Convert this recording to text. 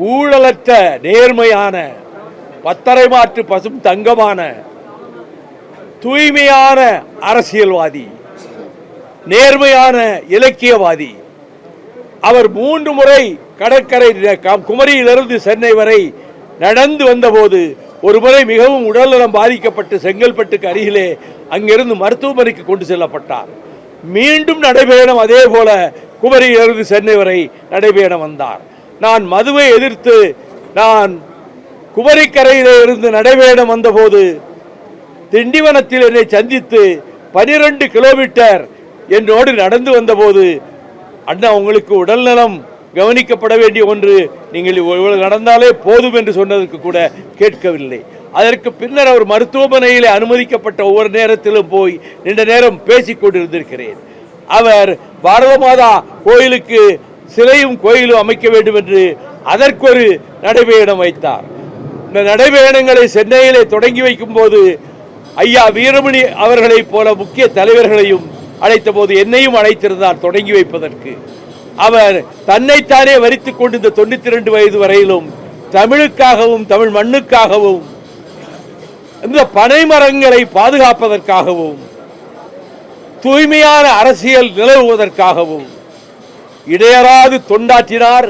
ஊழலற்ற நேர்மையான பத்தரை மாற்று பசும் தங்கமான தூய்மையான அரசியல்வாதி, நேர்மையான இலக்கியவாதி. அவர் 3 முறை கடற்கரை குமரியிலிருந்து சென்னை வரை நடந்து வந்தபோது ஒரு முறை மிகவும் உடல்நலம் பாதிக்கப்பட்டு செங்கல்பட்டுக்கு அருகிலே அங்கிருந்து மருத்துவமனைக்கு கொண்டு செல்லப்பட்டார். மீண்டும் நடைபயணம் அதே போல குமரியிலிருந்து சென்னை வரை நடைபயணம் வந்தார். நான் மதுவை எதிர்த்து நான் குமரிக்கரையிலே இருந்து நடைபயணம் வந்தபோது திண்டிவனத்தில் என்னை சந்தித்து 12 கிலோமீட்டர் என்னோடு நடந்து வந்தபோது, அண்ணா உங்களுக்கு உடல்நலம் கவனிக்கப்பட வேண்டிய ஒன்று, நீங்கள் இவ்வளவு நடந்தாலே போதும் என்று சொன்னதற்கு கூட கேட்கவில்லை. அதற்கு பின்னர் அவர் மருத்துவமனையில் அனுமதிக்கப்பட்ட ஒவ்வொரு நேரத்திலும் போய் நீண்ட நேரம் பேசிக் கொண்டிருந்திருக்கிறேன். அவர் பாரத மாதா கோயிலுக்கு சிலையும் கோயிலும் அமைக்க வேண்டும் என்று அதற்கொரு நடைபயணம் வைத்தார். இந்த நடைபயணங்களை சென்னையிலே தொடங்கி வைக்கும் போது ஐயா வீரமணி அவர்களைப் போல முக்கிய தலைவர்களையும் அழைத்த போது என்னையும் அழைத்திருந்தார் தொடங்கி வைப்பதற்கு. அவர் தன்னைத்தானே வரித்துக் கொண்டு இந்த 92 வயது வரையிலும் தமிழுக்காகவும் தமிழ் மண்ணுக்காகவும் இந்த பனை மரங்களை பாதுகாப்பதற்காகவும் தூய்மையான அரசியல் நிலவுவதற்காகவும் இடையறாது தொண்டாற்றினார்.